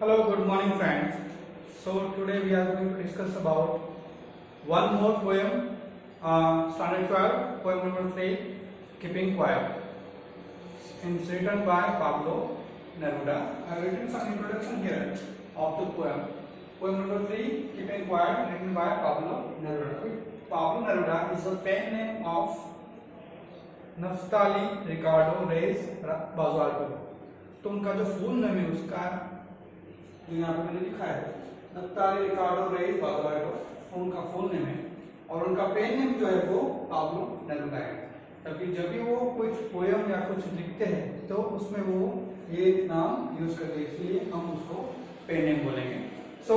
Hello, good morning friends. So today we are going to discuss about one more poem, standard 12, poem number 3, Keeping Quiet. It's written by Pablo Neruda. I have written some introduction here of the poem. Poem number 3, Keeping Quiet, written by Pablo Neruda. Pablo Neruda is the pen name of Naftali Ricardo Reyes Basoalto. तो उनका जो full name है उसका यहाँ पे मैंने लिखा है नफ्ताली रिकार्डो रेज बाजुआल्टो, उनका फुल नेम है. और उनका पेन नेम जो है वो पाब्लो नेरुदा है. तभी जब भी वो कुछ पोयम या कुछ लिखते हैं तो उसमें वो ये नाम यूज करते हैं, इसलिए हम उसको पेन नेम बोलेंगे. सो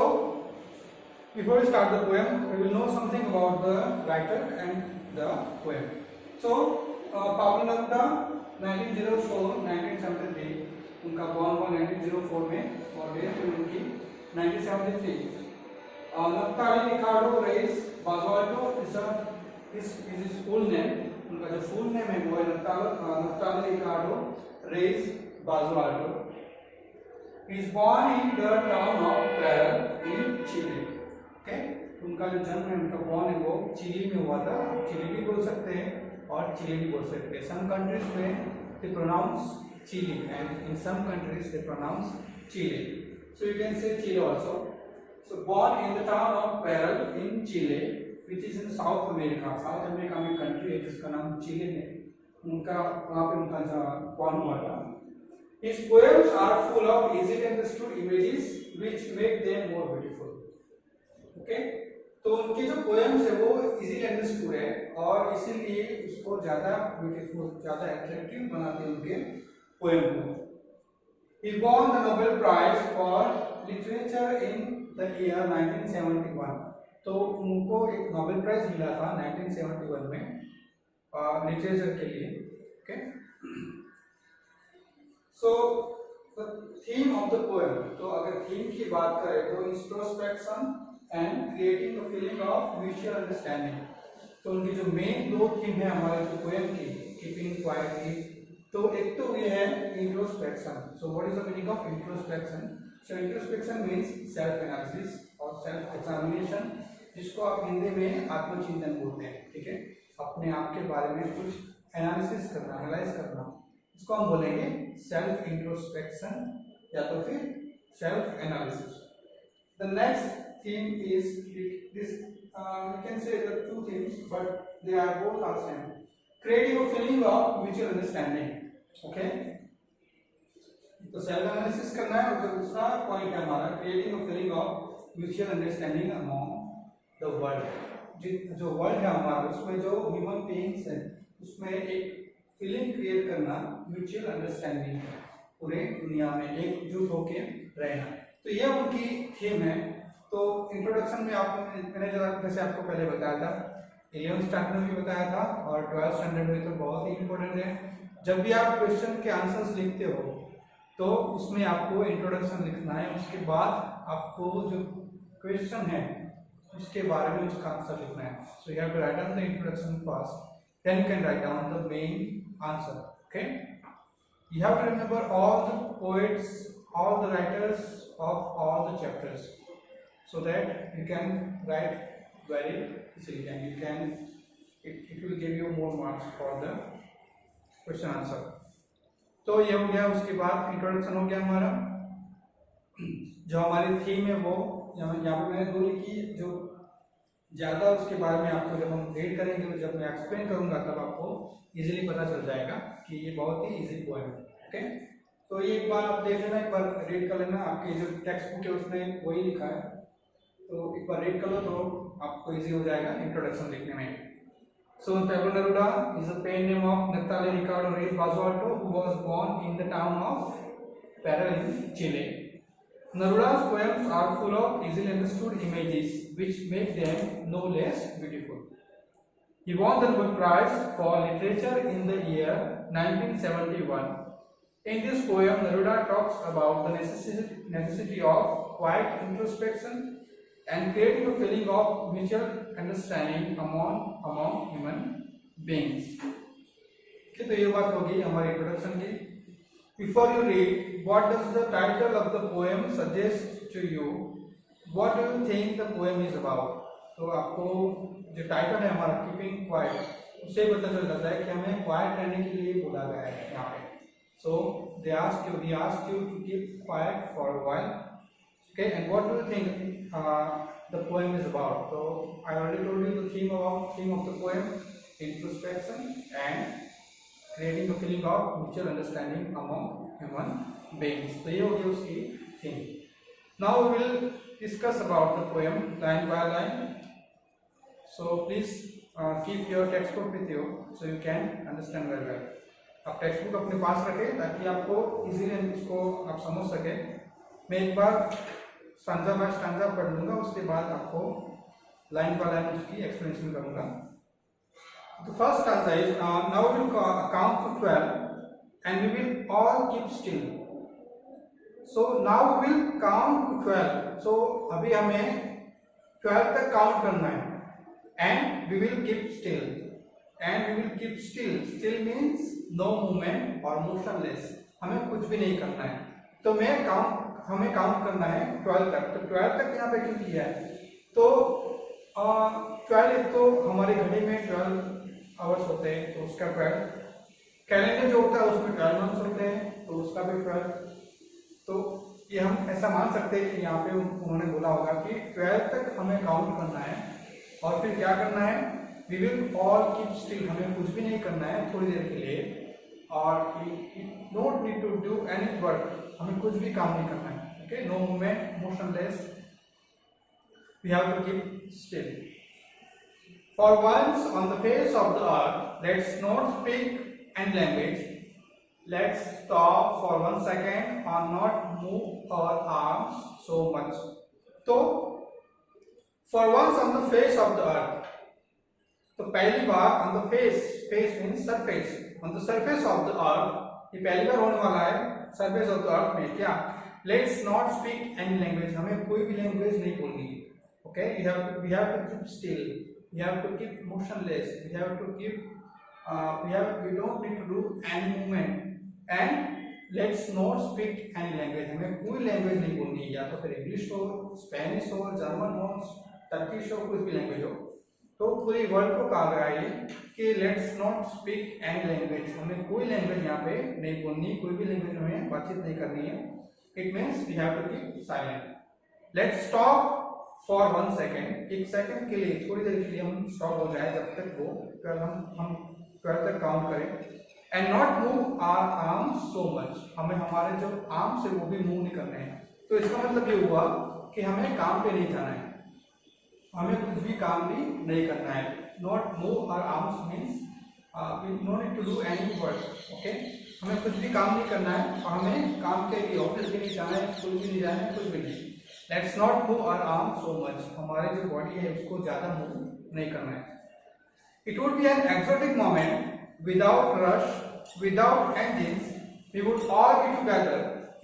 before we start the poem, we will know something about the writer and the poem. So Pablo Neruda 1904-1973, उनका बॉर्न हुआ 1904 में और डेथ हुई उनकी 1973. Naftali Ricardo Reyes Basoalto is his full name. उनका जो फुल नेम है वो है Naftali Ricardo Reyes Basoalto. He is born in the town of Parral in Chile. Okay, उनका जो जन्म है, उनका बॉर्न है वो चिली में हुआ था. आप चिली भी बोल सकते हैं और चिली भी बोल सकते हैं. सम कंट्रीज में they pronounce Chile and in some countries they pronounce Chile. So you can say Chile also. So born in the town of Parral in Chile, which is in South America. South America में country है जिसका नाम chilli है. उनका वहाँ पे उनका born हुआ था. His poems are full of easily understood images which make them more beautiful. Okay? तो उनकी जो पोएम्स है वो इजीली अंडरस्टूड है और इसीलिए उसको ज्यादा ब्यूटीफुल, ज्यादा अट्रैक्टिव बनाते हैं उनके पोएम को. He won the Nobel Prize for Literature in the year 1971. तो उनको एक नोबेल प्राइज मिला था 1971 में लिटरेचर के लिए. Okay, so the theme of the poem. तो अगर थीम की बात करें तो introspection and creating a feeling of mutual understanding. तो उनकी जो मेन दो थीम है हमारे जो पोएम की, कीपिंग क्वाइट की, तो एक तो ये है introspection. So what is the meaning of introspection? So introspection means self analysis और सेल्फ एग्जामिनेशन, जिसको आप हिंदी में आत्मचिंतन बोलते हैं. ठीक है, अपने आप के बारे में कुछ एनालिसिस करना, एनालाइज करना, इसको हम बोलेंगे सेल्फ इंट्रोस्पेक्शन या तो फिर self analysis. The next theme is this. We can say the two themes, but they are both are same. Creating a feeling of mutual understanding. Okay. तो सेल्फ एनालिसिस करना है और दूसरा पॉइंट है हमारा creating a feeling of mutual understanding among the world. जो world है हमारा, उसमें जो ह्यूमन बीइंग्स हैं उसमें एक फीलिंग क्रिएट करना, म्यूचुअल अंडरस्टैंडिंग, पूरे दुनिया में एकजुट होके रहना. तो ये उनकी थीम है. तो इंट्रोडक्शन में मैंने जैसे आपको पहले बताया था, 11th स्टैंडर्ड में भी बताया था और 12th स्टैंडर्ड में तो बहुत ही इंपॉर्टेंट है. जब भी आप क्वेश्चन के आंसर्स लिखते हो तो उसमें आपको इंट्रोडक्शन लिखना है, उसके बाद आपको जो क्वेश्चन है उसके बारे में उसका आंसर लिखना है. So you have to write down the introduction first, then you can write down the main answer. Okay, you have to remember all the poets, all the writers of all the chapters, so that you can write very easily and you can it will give you more marks for the question answer. तो ये हो गया. उसके बाद introduction हो गया हमारा. जो हमारी थीम है वो यहाँ पे मैंने दो लिखी, जो ज़्यादा उसके बारे में आपको जब हम रीड करेंगे तो जब मैं एक्सप्लेन करूँगा तब आपको इजीली पता चल जाएगा कि ये बहुत ही इजी पोएम है. ओके, तो ये एक बार आप देख लेना, एक बार रीड कर लेना. आपकी जो टेक्स्ट बुक है उसमें वही लिखा है, तो एक बार रीड कर लो तो आपको इजी हो जाएगा इंट्रोडक्शन लिखने में. So Pablo Neruda is the pen name of Naftali Ricardo Reyes Basoalto, who was born in the town of Parral in Chile. Neruda's poems are full of easily understood images which make them no less beautiful. He won the Nobel Prize for Literature in the year 1971. In this poem, Neruda talks about the necessity of quiet introspection and creating a feeling of mutual understanding among human beings. तो ये बात होगी हमारे introduction की. before you read, what does the title of the poem suggest to you? What do you think the poem is about? तो आपको जो title है हमारा कीपिंग क्वाइट, उससे पता चल जाता है कि हमें क्वाइट रहने के लिए बोला गया है यहाँ पे. So he asked you to keep quiet for a while. Okay, and what do you think the poem is about? So I already told you the theme of the poem: introspection and creating a feeling of mutual understanding among human beings. तो ये हो गई उसकी theme. Now we will discuss about the poem line by line. So please keep your textbook with you so you can understand very well. आप text book अपने पास रखें ताकि आपको इजीली इसको आप समझ सके. मैं एक बार स्टैंजा बाय स्टैंजा पढ़ लूँगा, उसके बाद आपको लाइन बाय लाइन उसकी एक्सप्लेनेशन करूँगा. The first stanza is now we will count to 12 and we will all keep still. So now we will count to 12. So अभी हमें 12 तक काउंट करना है. And we will keep still. And we will keep still. Still means no movement or motionless. हमें कुछ भी नहीं करना है. तो हमें काउंट करना है 12 तक. तो 12 तक यहाँ पे क्यों किया है? तो 12 एक तो हमारी घड़ी में 12 आवर्स होते हैं, तो उसका 12. कैलेंडर जो होता है उसमें 12 मंथ्स होते हैं, तो उसका भी 12. तो ये हम ऐसा मान सकते हैं कि यहाँ पे उन्होंने बोला होगा कि 12 तक हमें काउंट करना है और फिर क्या करना है? We will all keep still. हमें कुछ भी नहीं करना है थोड़ी देर के लिए. और don't need to do any work. हमें कुछ भी काम नहीं करना है. Okay, no movement, motionless. We have to keep still. For once on the face of the earth, let's not speak any language. Let's stop for 1 second and not move our arms so much. So, for once on the face of the earth. तो पहली बार on the face means surface. On the surface of the earth, ये पहली बार होने वाला है surface of the earth में. क्या? Let's not speak any language. हमें कोई भी language नहीं बोलनी है. Okay, we have to keep still. We have to keep motionless. We have to keep. We don't need to do any movement. And let's not speak any language. हमें कोई language नहीं बोलनी है, या तो फिर इंग्लिश हो, स्पेनिश हो, जर्मन हो, टर्किश हो, कुछ भी लैंग्वेज हो. तो पूरी वर्ल्ड को कहा गया है कि let's not speak any language. हमें कोई लैंग्वेज यहाँ पे नहीं बोलनी, कोई भी लैंग्वेज हमें बातचीत नहीं करनी है. It means we have to keep silent. Let's stop for 1 second. 1 second के लिए, थोड़ी देर के लिए हम स्टॉप हो जाए जब तक वो हम 12 तक काउंट करें. And not move our arms so much. हमें हमारे जो आर्म्स है वो भी मूव नहीं करने हैं. तो इसका मतलब ये हुआ कि हमें काम पे नहीं जाना है, हमें कुछ भी काम भी नहीं करना है. Not move our arms means no need to do any work. Okay, हमें कुछ भी काम नहीं करना है और हमें काम के लिए ऑफिस भी नहीं जाना है, स्कूल भी नहीं जाना है, कुछ भी नहीं. Let's not move our arms so much. हमारे जो बॉडी है उसको ज्यादा मूव नहीं करना है. It would be an exotic moment. Without rush, without engines, we would all be together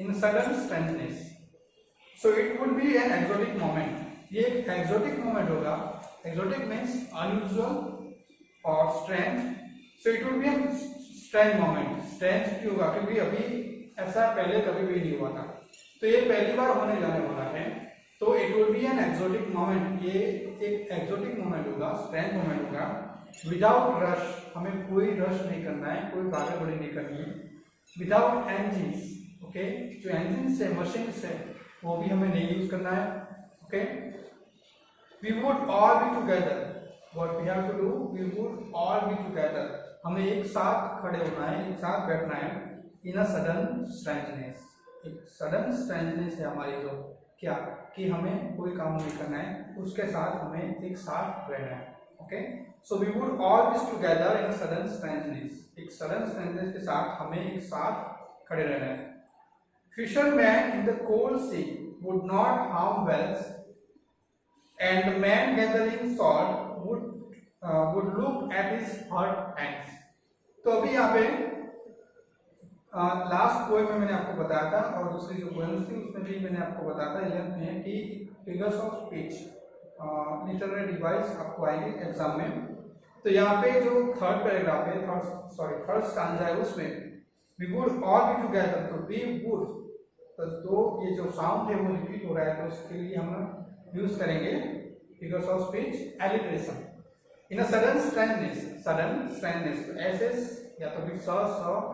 in sudden strangeness. So it would be an exotic moment. ये एक exotic moment होगा. Exotic means unusual or strange. So it would be a strange moment. Strange क्यों होगा? क्योंकि अभी ऐसा पहले कभी भी नहीं हुआ था. तो ये पहली बार होने जाने वाला है. तो it would be an exotic moment. ये एक exotic moment होगा, strange moment होगा. Without rush. हमें कोई रश नहीं करना है, कोई भागा दौड़ी नहीं करनी है. विदाउट एंजिन्स. ओके, जो एंजिन्स है, मशीन्स है, वो भी हमें नहीं यूज करना है. Okay, we would all be together. What we have to do? We would all be together. हमें एक साथ खड़े होना है, एक साथ बैठना है. इन अ सडन स्ट्रेंजनेस. एक सडन स्ट्रेंजनेस है हमारी जो क्या कि हमें कोई काम नहीं करना है, उसके साथ हमें एक साथ रहना है. Okay, so we would all be together in a sudden strangeness. एक sudden strangeness के साथ हमें एक साथ खड़े रहना है. Fishermen in the cold sea would not harm whales, and the man gathering salt would look at his hurt hands. तो अभी यहाँ पे लास्ट पोएम में मैंने आपको बताया था और दूसरी जो पोएम्स थी उसमें भी मैंने आपको बताया था 11th में कि figures of speech literary device आपको आएंगे एग्जाम में. तो यहाँ पे जो थर्ड पैराग्राफ है, थर्ड स्टैंजा है, उसमें we would all be together, तो we would, तो ये जो साउंड है वो रिपीट हो रहा है, तो उसके लिए हम यूज करेंगे figures of speech alliteration. In a sudden strengthness, तो एस या तो फिर स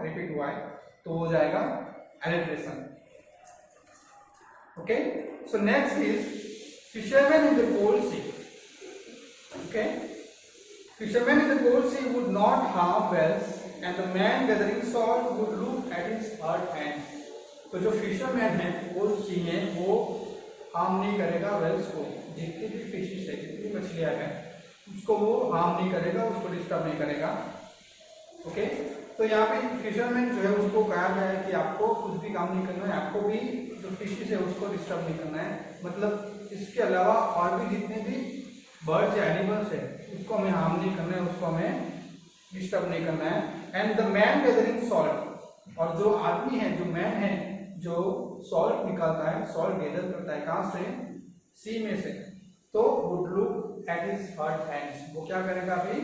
रिपीट हुआ है तो हो जाएगा alliteration. Okay, so next is fishermen in the cold sea. Okay, fishermen in the cold sea would not harm wells, and the man gathering salt would look at his hurt hands. तो जो fisherman है cold सी में वो harm नहीं करेगा Wales को, जितनी भी फिशिश है, जितनी मछलियां हैं उसको वो हार्म नहीं करेगा, उसको डिस्टर्ब नहीं करेगा। ओके, तो यहाँ पे फिशरमैन जो है उसको कहा गया है कि आपको कुछ भी काम नहीं करना है, आपको भी जो फिशिश है उसको डिस्टर्ब नहीं करना है, मतलब इसके अलावा और भी जितने भी बर्ड्स या एनिमल्स है उसको हमें हार्म नहीं करना है, उसको हमें डिस्टर्ब नहीं करना है। And the man gathering salt, और जो आदमी है, जो मैन है, जो सॉल्ट निकालता है, सॉल्ट गैदर करता है, कहाँ से? सी में से, तो would look at his hurt hands, वो क्या करेगा? अभी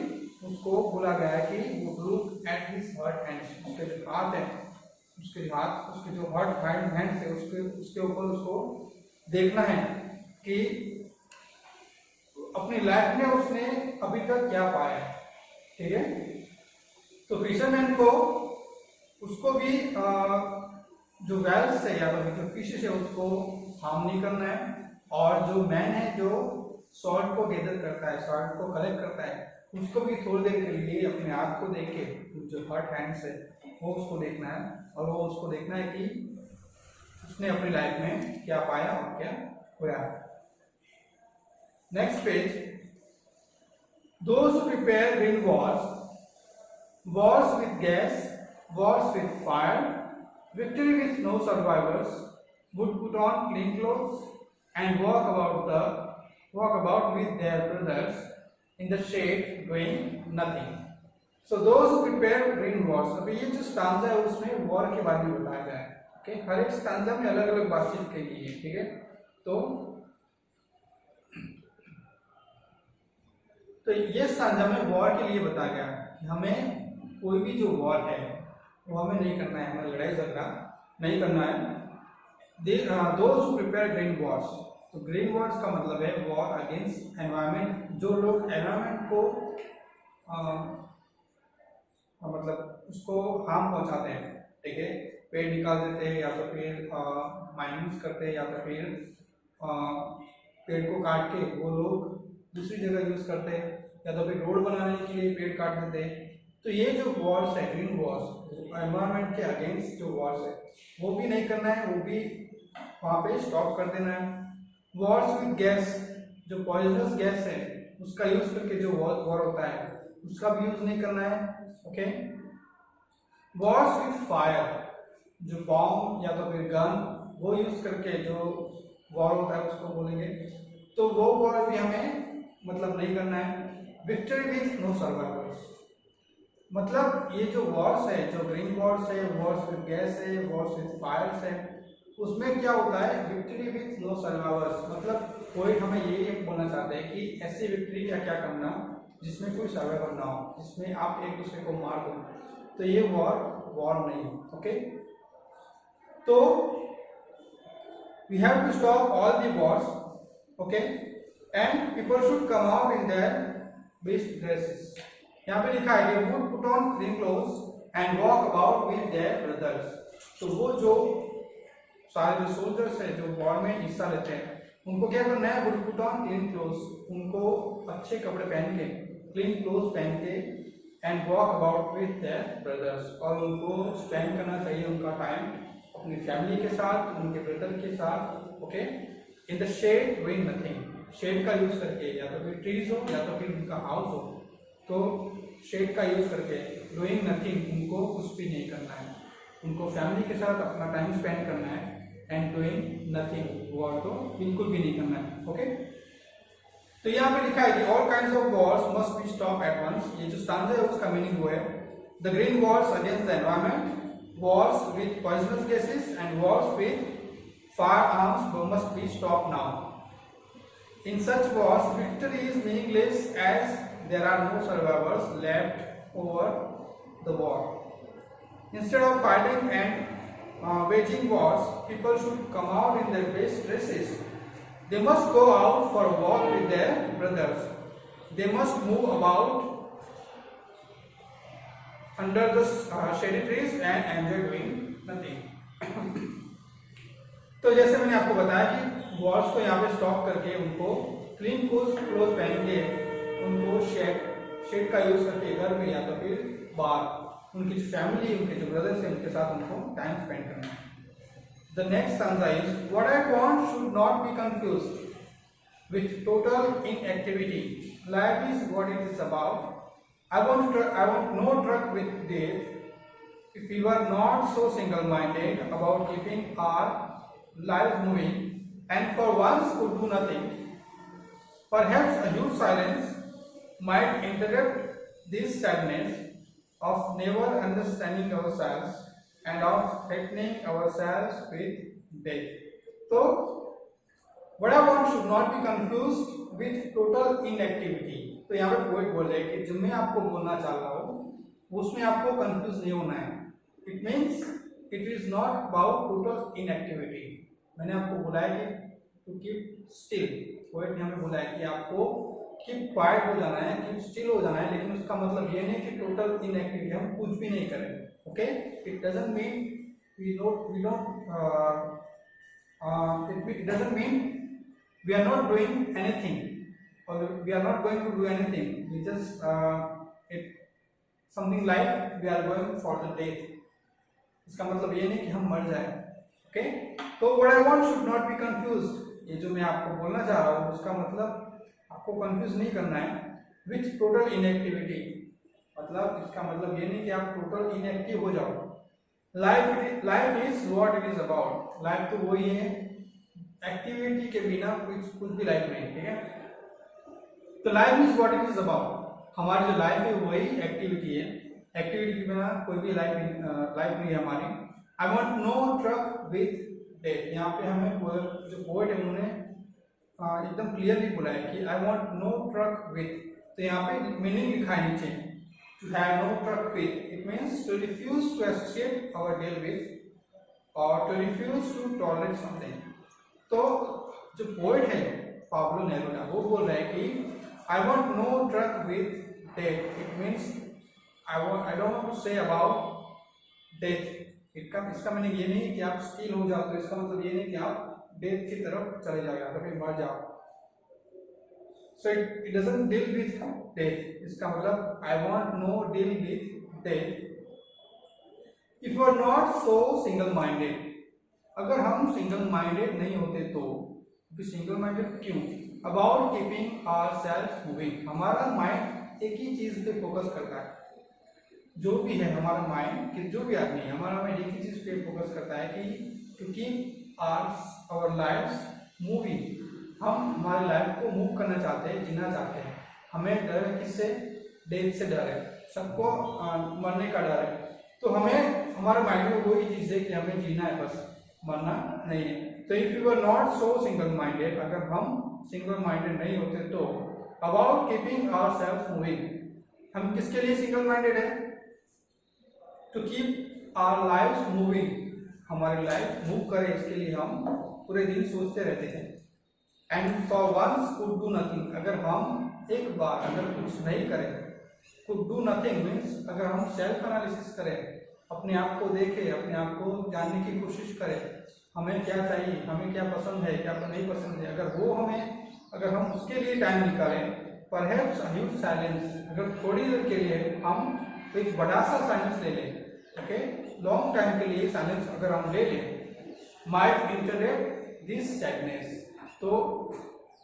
उसको बोला गया है कि would look at his hurt hands, उसके जो हाथ है, उसके हाथ, उसके जो हर्ट हैंड्स है उसके ऊपर उसको देखना है कि अपनी लाइफ में उसने अभी तक क्या पाया है। ठीक है, तो फिशरमैन को उसको भी जो वेल्स है या जो फिशेस है उसको हार्म नहीं करना है, और जो मैन है जो सॉल्ट को गैदर करता है, सॉल्ट को कलेक्ट करता है, उसको भी थोड़ी देर के लिए अपने आप को देख के जो हर्ट हैंड्स है वो उसको देखना है, और वो उसको देखना है कि उसने अपनी लाइफ में क्या पाया और क्या खोया। Next page, those who prepare green wars, wars with gas, wars with fire, victory with no survivors, would put on clean clothes and walk about with their brothers in the shade doing nothing. So those who prepare green wars, अभी ये जो stanza है उसमें war के बारे में बताया गया है। ओके, हर एक स्टांजा में अलग अलग बातचीत की गई है। ठीक है, तो ये स्टांजा में वॉर के लिए बताया गया है कि हमें कोई भी जो वॉर है वो हमें नहीं करना है, हमें लड़ाई झगड़ा नहीं करना है। Those who prepare green Wars, तो ग्रीन वॉर्स का मतलब है वॉर अगेंस्ट एनवायरमेंट, जो लोग एनवायरमेंट को मतलब उसको हार्म पहुंचाते हैं। ठीक है, पेड़ निकाल देते हैं, या तो फिर माइनिंग करते हैं, या तो फिर पेड़ को काट के वो लोग दूसरी जगह यूज करते हैं, या तो फिर रोड बनाने के लिए पेड़ काट देते हैं। तो ये जो वॉर्स है, ग्रीन वॉर्स, एनवायरमेंट के अगेंस्ट जो वॉर्स है वो भी नहीं करना है, वो भी वहाँ पे स्टॉप कर देना है। वॉर्स विद गैस, जो पॉइजनस गैस है उसका यूज करके जो वॉर होता है उसका भी यूज नहीं करना है। ओके, वॉर्स विद फायर, जो बॉम्ब या तो फिर गन वो यूज करके जो वॉर होता है उसको बोलेंगे, तो वो वॉर भी हमें मतलब नहीं करना है। विक्ट्री विथ नो सर्वाइवर्स, मतलब ये जो वॉर्स है, जो ग्रीन वॉर्स है, वॉर्स विद गैस है, वॉर्स विद फायर्स है, उसमें क्या होता है? विक्ट्री विथ नो सर्वाइवर्स, मतलब कोई हमें ये बोलना चाहते हैं कि ऐसी विक्ट्री का क्या करना जिसमें कोई सर्वाइवर ना हो, जिसमें आप एक दूसरे को मार दो, तो ये वॉर नहीं। ओके, तो we have to stop all the wars. Okay, and people should come out in their best dresses. यहाँ पे लिखा है कि would put on clean clothes and walk about with their brothers. तो वो जो सारे जो सोल्जर्स हैं जो वॉर में हिस्सा लेते हैं उनको क्या करना है? Would put on clean clothes, उनको अच्छे कपड़े पहन के, क्लीन क्लोथ्स पहन के, and walk about with their brothers, और उनको स्पेंड करना चाहिए उनका टाइम अपनी फैमिली के साथ, उनके ब्रदर के साथ। Okay, in the shade doing nothing, shade का यूज करके, या तो फिर ट्रीज हो या तो फिर उनका हाउस हो, तो शेड का यूज करके डूइंग नथिंग, उनको कुछ भी नहीं करना है, उनको फैमिली के साथ अपना टाइम स्पेंड करना है। एंड डूइंग नथिंग, वॉर तो बिल्कुल भी नहीं करना है। ओके, तो यहाँ पे लिखा है कि all kinds of wars must be stop at once. ये जो स्टांजा है उसका मीनिंग वो है the green wars against the environment, wars with poisonous gases, and wars with firearms must be stopped now. In such wars, victory is meaningless as there are no survivors left over the war. Instead of fighting and waging wars, people should come out in their best dresses. They must go out for a walk with their brothers. They must move about under the shady trees and enjoy doing nothing. तो जैसे मैंने आपको बताया कि Wars को यहाँ पे stop करके उनको क्लीन क्लोथ पहन के उनको शेड का यूज करके घर में या तो फिर बाहर उनकी जो फैमिली, उनके जो ब्रदर्स हैं उनके साथ उनको टाइम स्पेंड करना है. The next stanza is, what I want should not be confused with total inactivity. Life is what it is about. I want no truck with death. If we were not so single-minded about keeping our lives moving, and for once could do nothing, perhaps a huge silence might interrupt this sadness of never understanding ourselves and of threatening ourselves with death. So, what I want should not be confused with total inactivity. तो यहाँ पे poet बोल रहे हैं कि जो मैं आपको बोलना चाह रहा हूँ उसमें आपको कंफ्यूज नहीं होना है. It means it is not about total inactivity. मैंने आपको बोला है कि टू कीप स्टिल. पोएट ने हमें बोला है कि आपको कीप क्वाइट हो जाना है, कीप स्टिल हो जाना है, लेकिन उसका मतलब ये नहीं कि टोटल इनएक्टिविटी हम कुछ भी नहीं करें. Okay, it doesn't mean it doesn't mean we are not doing anything or we are not going to do anything. We just something like we are going for the death. इसका मतलब ये नहीं कि हम मर जाए. Okay, तो what I want should not be confused. ये जो मैं आपको बोलना चाह रहा हूँ उसका मतलब आपको कंफ्यूज नहीं करना है with total inactivity. मतलब इसका मतलब ये नहीं कि आप टोटल इनएक्टिव हो जाओ. Life is what it is about. Life तो वही है, एक्टिविटी के बिना कुछ भी लाइफ नहीं. ठीक है, तो life is what it is about. हमारी जो लाइफ है वही एक्टिविटी है. एक्टिविटी के बिना कोई भी लाइफ नहीं है हमारी. I want no truck with death. यहाँ पे हमें जो पोएट है उन्होंने एकदम क्लियरली बोला है कि I want no truck with. तो यहाँ पे मीनिंग लिखा है नीचे, to have no truck with. It means to refuse to associate or deal with or to refuse to tolerate something. तो जो पोएट है पाब्लो नेरुदा वो बोल रहा है कि I want no truck with death. It means I don't want to say about death. इसका meaning ये नहीं कि आप स्टिल हो जाओ. तो इसका मतलब ये नहीं कि आप डेथ की तरफ चले जाओ या फिर मर जाओ. So it doesn't deal with death. इसका मतलब I want no deal with death. If you are not so single-minded, अगर हम single minded नहीं होते तो single minded क्यों? About keeping ourselves moving. हमारा माइंड एक ही चीज पे फोकस करता है. जो भी है हमारा माइंड, कि जो भी आदमी है हमारा माइंड एक ही चीज पे फोकस करता है कि to keep our lives moving. हम हमारी लाइफ को मूव करना चाहते हैं, जीना चाहते हैं. हमें डर है किससे? डेथ से डर है. सबको मरने का डर है. तो हमें हमारे माइंड में वही चीज है कि हमें जीना है, बस मरना नहीं है. तो if you are not so single minded, अगर हम सिंगल माइंडेड नहीं होते तो अबाउट कीपिंग आवरसेल्व्स मूविंग. हम किसके लिए सिंगल माइंडेड है? To keep our lives moving. हमारी लाइफ मूव करे इसके लिए हम पूरे दिन सोचते रहते हैं. And for once could do nothing. अगर हम एक बार अगर कुछ नहीं करें, कुड डू नथिंग मीन्स अगर हम सेल्फ एनालिसिस करें, अपने आप को देखें, अपने आप को जानने की कोशिश करें, हमें क्या चाहिए, हमें क्या पसंद है, क्या नहीं पसंद है, अगर हम उसके लिए टाइम निकालें, परहैप्स अ ह्यूज साइलेंस. अगर थोड़ी देर के लिए हम एक बड़ा सा साइलेंस ले लें, ओके, लॉन्ग टाइम के लिए साइलेंस अगर हम ले लें, माइट इंटरप्ट दिस सैडनेस. तो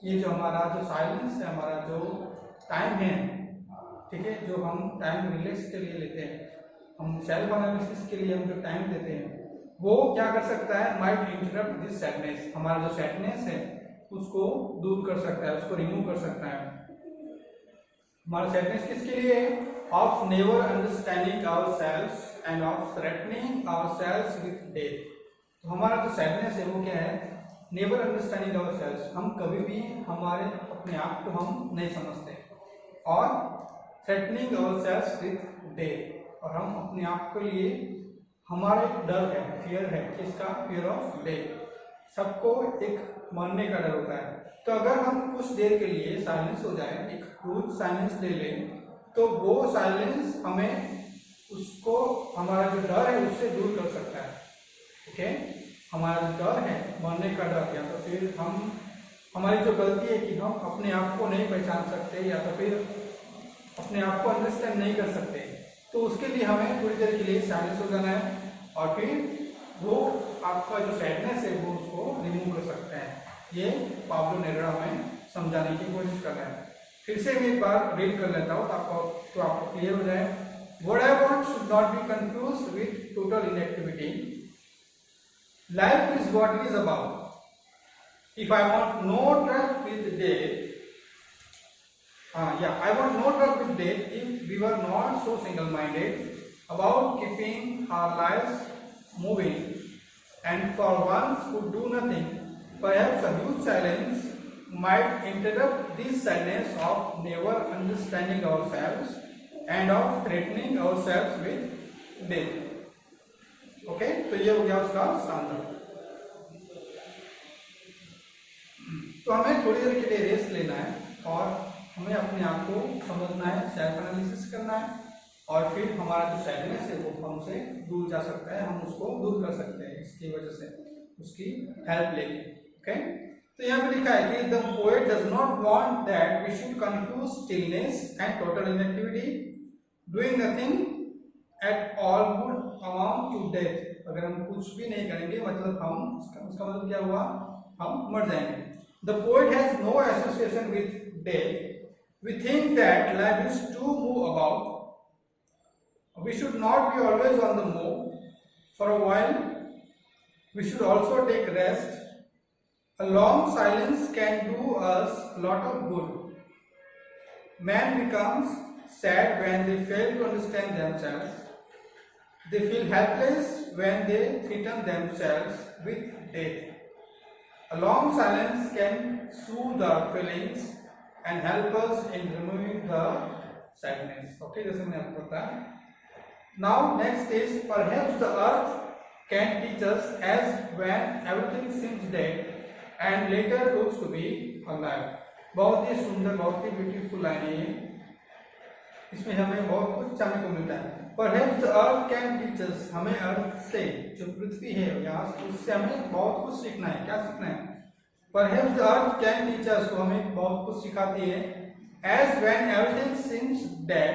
ये जो हमारा जो साइलेंस है, हमारा जो टाइम है, ठीक है, जो हम टाइम रिलैक्स के लिए लेते हैं, हम सेल्फ एनालिसिस के लिए हम जो टाइम देते हैं, वो क्या कर सकता है? Might interrupt this sadness. हमारा जो सैडनेस है उसको दूर कर सकता है, उसको रिमूव कर सकता है. हमारा सैडनेस किसके लिए है? Of never understanding ourselves end of threatening ourselves with death. तो हमारा जो सैडनेस है वो क्या है? Never understanding ourselves. हम कभी भी हमारे अपने आप को हम नहीं समझते, और थ्रेटनिंग आवरसेल्व्स विद डेथ. और हम अपने आप के लिए हमारा एक डर है, फियर है, किसका? Fear of death. सबको एक मरने का डर होता है। तो अगर हम कुछ देर के लिए साइलेंस हो जाए, एक ब्रूथ साइलेंस ले लें, तो वो साइलेंस हमें उसको, हमारा जो डर है उससे दूर कर सकता है। ठीक है, हमारा जो डर है, मरने का डर, या तो फिर हम, हमारी जो गलती है कि हम अपने आप को नहीं पहचान सकते, या तो फिर अपने आप को अंडरस्टैंड नहीं कर सकते, तो उसके लिए हमें थोड़ी देर के लिए साइलेंस हो जाना है, और फिर वो आपका जो सैडनेस है वो उसको रिमूव कर सकते हैं। ये पाब्लो नेरुदा हमें समझाने की कोशिश कर रहे हैं। फिर से मैं एक बार रीड कर लेता हूँ तो आपको क्लियर हो जाए। What I want should not be confused with total inactivity. Life is what it is about. If I want no truck with death, I want no truck with death if we were not so single-minded about keeping our lives moving, and for ones who do nothing, perhaps a huge silence might interrupt this sadness of never understanding ourselves and of threatening ourselves with death. Okay, तो ये हो गया उसका answer. तो हमें थोड़ी देर के लिए रेस्ट लेना है और हमें अपने आप को समझना है, सेल्फ एनालिसिस करना है, और फिर हमारा जो सैडनेस है वो हमसे दूर जा सकता है, हम उसको दूर कर सकते हैं इसकी वजह से, उसकी हेल्प लेके। ओके, तो यहाँ पे लिखा है कि the poet does not want that we should confuse stillness and total inactivity. Doing nothing at all would amount to death. अगर हम कुछ भी नहीं करेंगे मतलब हम, उसका मतलब क्या हुआ? हम मर जाएंगे। The poet has no association with death. We think that life is to move about. We should not be always on the move. For a while, we should also take rest. A long silence can do us a lot of good. Man becomes sad when they fail to understand themselves. They feel helpless when they threaten themselves with death. A long silence can soothe our feelings and help us in removing the sadness. Okay, जैसे मैंने आपको बताया। Now next is perhaps the earth can teach us as when everything seems dead and later proves to be alive. बहुत ही सुंदर, बहुत ही beautiful line है ये। इसमें हमें बहुत कुछ जानने को मिलता है। Perhaps the earth can teach us, हमें अर्थ से, जो पृथ्वी है यहाँ, उससे हमें बहुत कुछ सीखना है। क्या सीखना है? Perhaps the earth can teach us, वो हमें बहुत कुछ सिखाती है। As when everything seems dead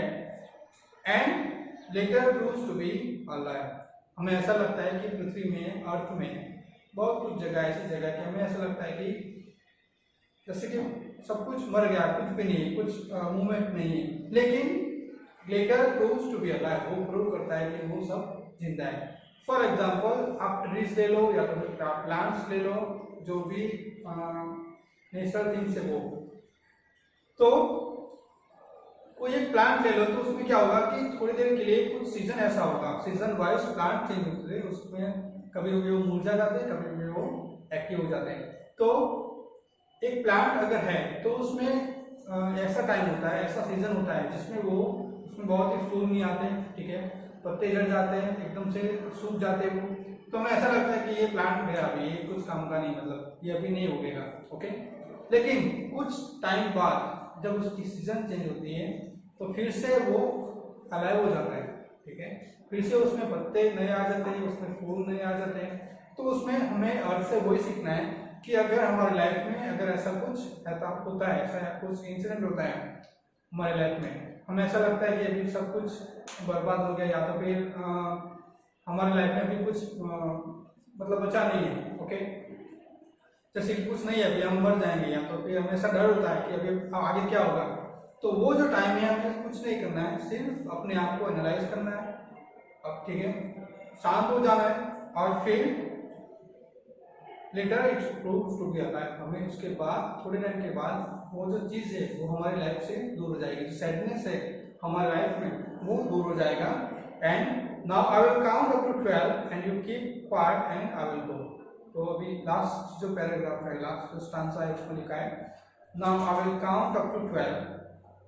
and later proves to be alive. हमें ऐसा लगता है कि पृथ्वी में, अर्थ में बहुत कुछ जगह, ऐसी जगह कि हमें ऐसा लगता है कि जैसे कि सब कुछ मर गया, कुछ भी नहीं, कुछ मूवमेंट नहीं है, लेकिन later proves to be alive, वो प्रूव करता है कि वो सब जिंदा है। फॉर एग्जाम्पल आप ट्रीज ले लो या तो आप प्लांट्स ले लो, जो भी नेचुरल थिंग्स है वो, तो कोई एक प्लांट ले लो तो उसमें क्या होगा कि थोड़ी देर के लिए कुछ सीजन ऐसा होगा, सीजन वाइज प्लांट चेंज होते हैं, उसमें कभी कभी वो मुरझा जाते हैं, कभी कभी वो एक्टिव हो जाते हैं। तो एक प्लांट अगर है तो उसमें ऐसा टाइम होता है, ऐसा सीजन होता है जिसमें उसमें बहुत ही फूल नहीं आते, ठीक है, पत्ते झड़ जाते हैं, एकदम से सूख जाते हैं वो, तो हमें ऐसा लगता है कि ये प्लांट गया अभी, ये कुछ काम का नहीं, मतलब ये अभी नहीं उगेगा। ओके, लेकिन कुछ टाइम बाद जब उसकी सीजन चेंज होती है तो फिर से वो अलाइव हो जाता है, ठीक है, फिर से उसमें पत्ते नए आ जाते हैं, उसमें फूल नए आ जाते हैं। तो उसमें हमें अर्थ से वही सीखना है कि अगर हमारी लाइफ में अगर ऐसा कुछ होता है, ऐसा कुछ इंसिडेंट होता है हमारे लाइफ में, हमें ऐसा लगता है कि अभी सब कुछ बर्बाद हो गया, या तो फिर हमारे लाइफ में अभी कुछ मतलब बचा नहीं है। ओके, जैसे कि कुछ नहीं है, अभी हम मर जाएंगे, या तो फिर हमें ऐसा डर होता है कि अभी आगे क्या होगा, तो वो जो टाइम है हमें कुछ नहीं करना है, सिर्फ अपने आप को एनालाइज करना है, अब ठीक है, शांत हो जाना है, और फिर later it's proves to be alive. हमें उसके बाद थोड़ी देर के बाद वो जो चीज़ है वो हमारी लाइफ से दूर हो जाएगी, जो सैडनेस है हमारी लाइफ में वो दूर हो जाएगा। And now I will count up to 12 and you keep quiet and I will go. तो अभी लास्ट जो पैराग्राफ है, लास्ट जो स्टांसा है उसमें लिखा है, now I will count up to 12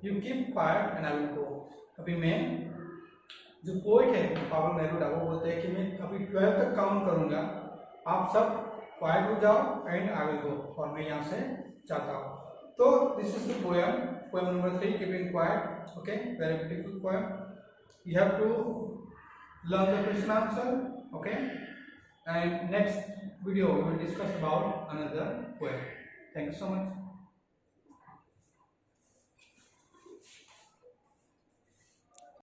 you keep quiet and I will go. अभी मैं, जो पोइट है पाब्लो नेरुदा, वो बोलते हैं कि मैं 12 तक काउंट करूंगा, आप सब क्वाइट हो जाओ एंड आई विल गो, और मैं यहाँ से जाता हूँ। तो this is the poem number 3, keeping quiet. Okay, very beautiful poem. You have to learn the question answer, okay, and next video we will discuss about another poem. Thank you so much.